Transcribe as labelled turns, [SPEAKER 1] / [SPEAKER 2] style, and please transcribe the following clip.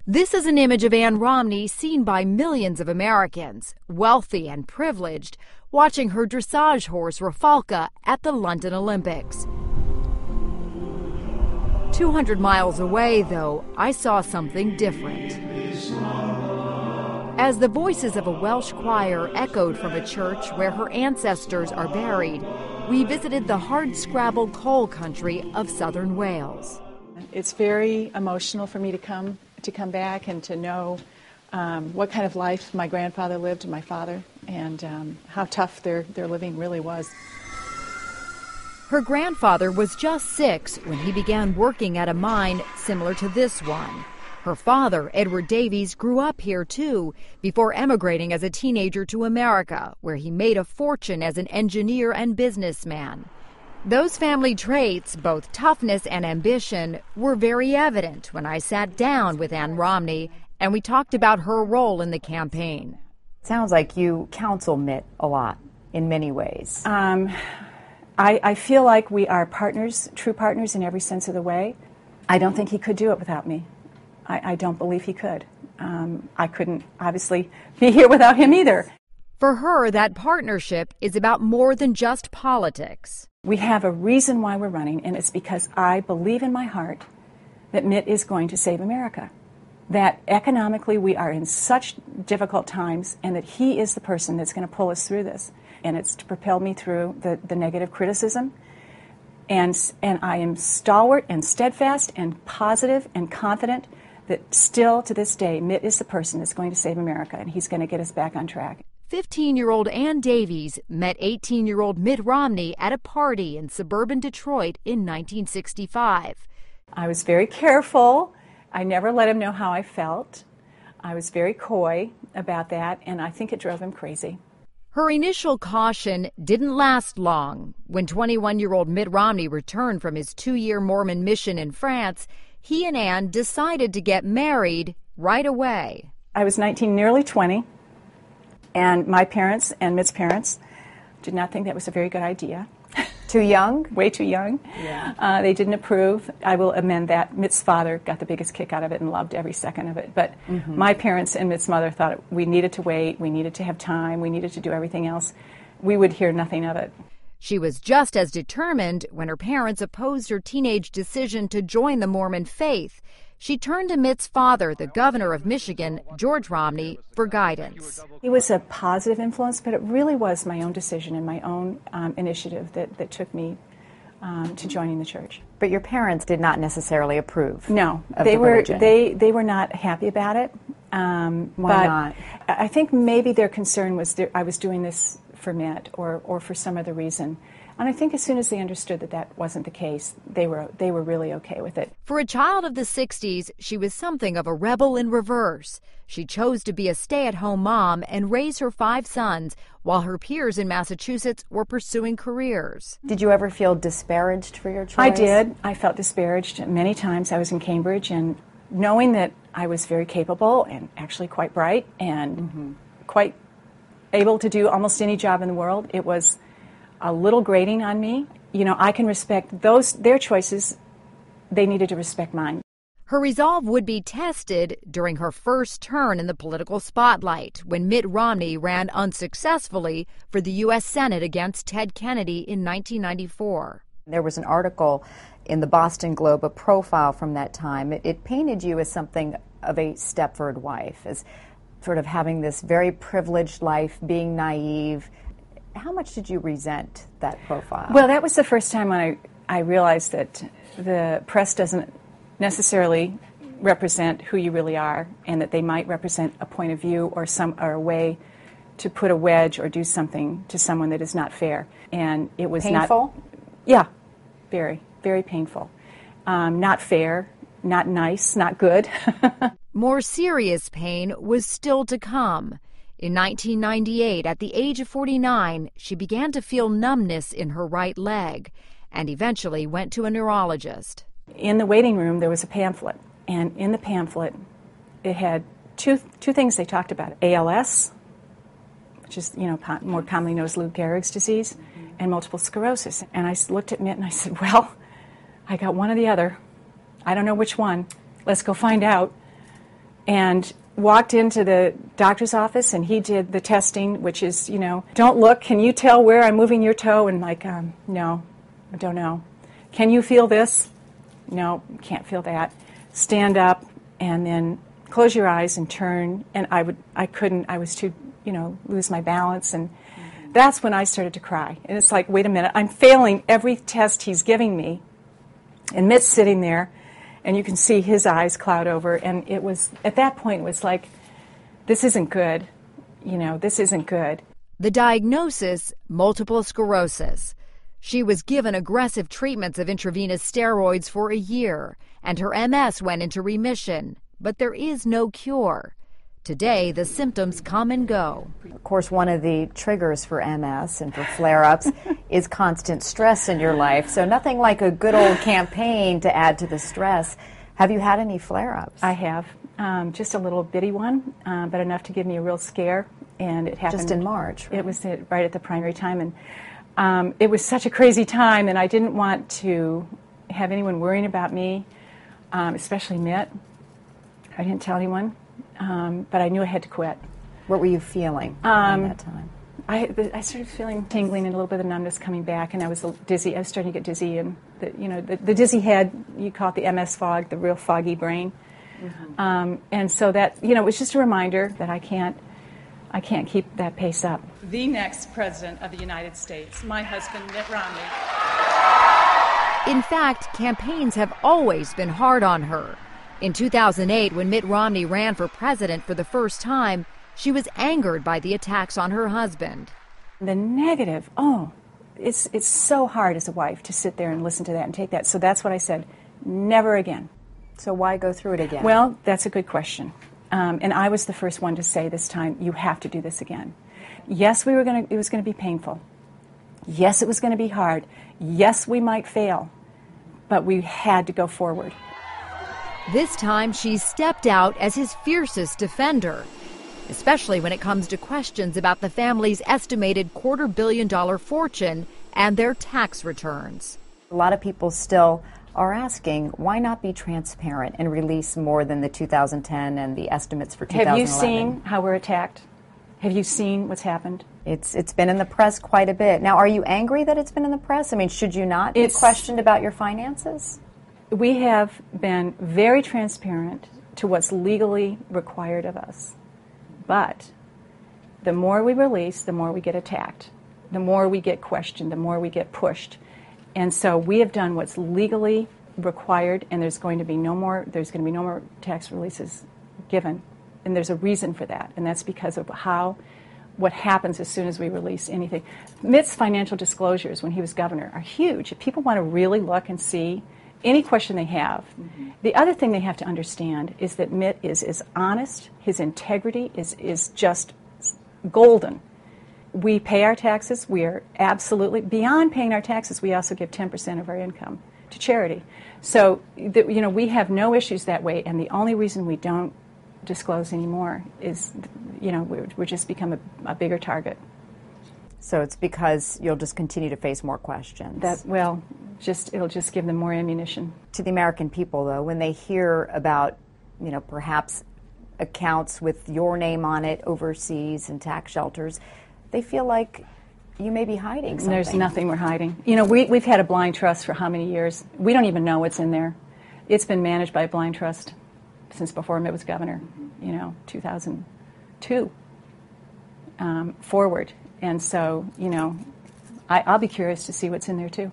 [SPEAKER 1] This is an image of Anne Romney seen by millions of Americans, wealthy and privileged, watching her dressage horse Rafalka at the London Olympics. 200 miles away, though, I saw something different. As the voices of a Welsh choir echoed from a church where her ancestors are buried, we visited the hard-scrabbled coal country of southern Wales.
[SPEAKER 2] It's very emotional for me to come back and to know what kind of life my grandfather lived and my father, and how tough their living really was.
[SPEAKER 1] Her grandfather was just 6 when he began working at a mine similar to this one. Her father, Edward Davies, grew up here too before emigrating as a teenager to America, where he made a fortune as an engineer and businessman. Those family traits, both toughness and ambition, were very evident when I sat down with Anne Romney and we talked about her role in the campaign.
[SPEAKER 3] Sounds like you counsel Mitt a lot in many ways.
[SPEAKER 2] I feel like we are partners, true partners in every sense of the way. I don't think he could do it without me. I don't believe he could. I couldn't obviously be here without him either.
[SPEAKER 1] For her, that partnership is about more than just politics.
[SPEAKER 2] We have a reason why we're running, and it's because I believe in my heart that Mitt is going to save America. That economically we are in such difficult times, and that he is the person that's going to pull us through this. And it's to propel me through the negative criticism. And I am stalwart and steadfast and positive and confident that still to this day, Mitt is the person that's going to save America, and he's going to get us back on track.
[SPEAKER 1] 15-year-old Ann Davies met 18-year-old Mitt Romney at a party in suburban Detroit in 1965.
[SPEAKER 2] I was very careful. I never let him know how I felt. I was very coy about that, and I think it drove him crazy.
[SPEAKER 1] Her initial caution didn't last long. When 21-year-old Mitt Romney returned from his 2-year Mormon mission in France, he and Anne decided to get married right away.
[SPEAKER 2] I was 19, nearly 20, and my parents and Mitt's parents did not think that was a very good idea.
[SPEAKER 3] Too young?
[SPEAKER 2] Way too young.
[SPEAKER 3] Yeah.
[SPEAKER 2] They didn't approve. I will amend that. Mitt's father got the biggest kick out of it and loved every second of it. But my parents and Mitt's mother thought we needed to wait, we needed to have time, we needed to do everything else. We would hear nothing of it.
[SPEAKER 1] She was just as determined when her parents opposed her teenage decision to join the Mormon faith. She turned to Mitt's father, the governor of Michigan, George Romney, for guidance.
[SPEAKER 2] He was a positive influence, but it really was my own decision and my own initiative that took me to joining the church.
[SPEAKER 3] But your parents did not necessarily approve.
[SPEAKER 2] No,
[SPEAKER 3] of the religion.
[SPEAKER 2] They were not happy about it.
[SPEAKER 3] Why not?
[SPEAKER 2] I think maybe their concern was I was doing this for Mitt or for some other reason. And I think as soon as they understood that that wasn't the case, they were really okay with it.
[SPEAKER 1] For a child of the 60s, she was something of a rebel in reverse. She chose to be a stay-at-home mom and raise her 5 sons, while her peers in Massachusetts were pursuing careers.
[SPEAKER 3] Did you ever feel disparaged for your choice?
[SPEAKER 2] I did. I felt disparaged many times. I was in Cambridge, and knowing that I was very capable and actually quite bright and quite able to do almost any job in the world, it was a little grating on me. You know, I can respect their choices. They needed to respect mine.
[SPEAKER 1] Her resolve would be tested during her first turn in the political spotlight when Mitt Romney ran unsuccessfully for the U.S. Senate against Ted Kennedy in 1994.
[SPEAKER 3] There was an article in the Boston Globe, a profile from that time. It painted you as something of a Stepford wife, as sort of having this very privileged life, being naive. How much did you resent that profile?
[SPEAKER 2] Well, that was the first time when I realized that the press doesn't necessarily represent who you really are, and that they might represent a point of view or a way to put a wedge or do something to someone that is not fair. And it was
[SPEAKER 3] painful?
[SPEAKER 2] Yeah, very, very painful. Not fair, not nice, not good.
[SPEAKER 1] More serious pain was still to come. In 1998, at the age of 49, she began to feel numbness in her right leg and eventually went to a neurologist.
[SPEAKER 2] In the waiting room, there was a pamphlet, and in the pamphlet, it had two things they talked about: ALS, which is, more commonly known as Lou Gehrig's disease, and multiple sclerosis. And I looked at Mitt and I said, well, I got one or the other. I don't know which one. Let's go find out. and walked into the doctor's office, and he did the testing, which is, don't look, can you tell where I'm moving your toe? And like, no, I don't know. Can you feel this? No, can't feel that. Stand up, and then close your eyes and turn, and I couldn't, I was too, lose my balance, and that's when I started to cry. And it's like, wait a minute, I'm failing every test he's giving me. And Mitt's sitting there, and you can see his eyes cloud over, and it was, at that point, it was like, this isn't good. This isn't good.
[SPEAKER 1] The diagnosis, multiple sclerosis. She was given aggressive treatments of intravenous steroids for a year, and her MS went into remission, but there is no cure. Today, the symptoms come and go.
[SPEAKER 3] Of course, one of the triggers for MS and for flare-ups is constant stress in your life, so nothing like a good old campaign to add to the stress. Have you had any flare-ups?
[SPEAKER 2] I have. Just a little bitty one, but enough to give me a real scare, and it happened.
[SPEAKER 3] Just in March, right?
[SPEAKER 2] It was right at the primary time, and it was such a crazy time, and I didn't want to have anyone worrying about me, especially Mitt. I didn't tell anyone. But I knew I had to quit.
[SPEAKER 3] What were you feeling at that time?
[SPEAKER 2] I started feeling tingling and a little bit of numbness coming back, and I was dizzy. I was starting to get dizzy, and the dizzy head, you call it the MS fog, the real foggy brain. Mm-hmm. And so that, it was just a reminder that I can't keep that pace up.
[SPEAKER 4] The next president of the United States, my husband, Mitt Romney.
[SPEAKER 1] In fact, campaigns have always been hard on her. In 2008, when Mitt Romney ran for president for the first time, she was angered by the attacks on her husband.
[SPEAKER 2] The negative, it's so hard as a wife to sit there and listen to that and take that. So that's what I said, never again.
[SPEAKER 3] So why go through it again?
[SPEAKER 2] Well, that's a good question. And I was the first one to say this time, you have to do this again. Yes, it was going to be painful. Yes, it was going to be hard. Yes, we might fail. But we had to go forward.
[SPEAKER 1] This time, she stepped out as his fiercest defender, especially when it comes to questions about the family's estimated $250 million fortune and their tax returns.
[SPEAKER 3] A lot of people still are asking, why not be transparent and release more than the 2010 and the estimates for 2011?
[SPEAKER 2] Have you seen how we're attacked? Have you seen what's happened?
[SPEAKER 3] It's been in the press quite a bit. Now, are you angry that it's been in the press? I mean, should you not be questioned about your finances?
[SPEAKER 2] We have been very transparent to what's legally required of us. But the more we release, the more we get attacked. The more we get questioned, the more we get pushed. And so we have done what's legally required, and there's going to be no more tax releases given. And there's a reason for that, and that's because of what happens as soon as we release anything. Mitt's financial disclosures when he was governor are huge. If people want to really look and see any question they have. Mm-hmm. The other thing they have to understand is that Mitt is honest. His integrity is just golden. We pay our taxes. We are absolutely, beyond paying our taxes, we also give 10% of our income to charity. So, we have no issues that way, and the only reason we don't disclose anymore is, we're just become a bigger target.
[SPEAKER 3] So it's because you'll just continue to face more questions.
[SPEAKER 2] It'll just give them more ammunition.
[SPEAKER 3] To the American people, though, when they hear about, perhaps accounts with your name on it overseas and tax shelters, they feel like you may be hiding something.
[SPEAKER 2] There's nothing we're hiding. We've had a blind trust for how many years? We don't even know what's in there. It's been managed by a blind trust since before Mitt was governor, 2002 forward. And so, I'll be curious to see what's in there, too.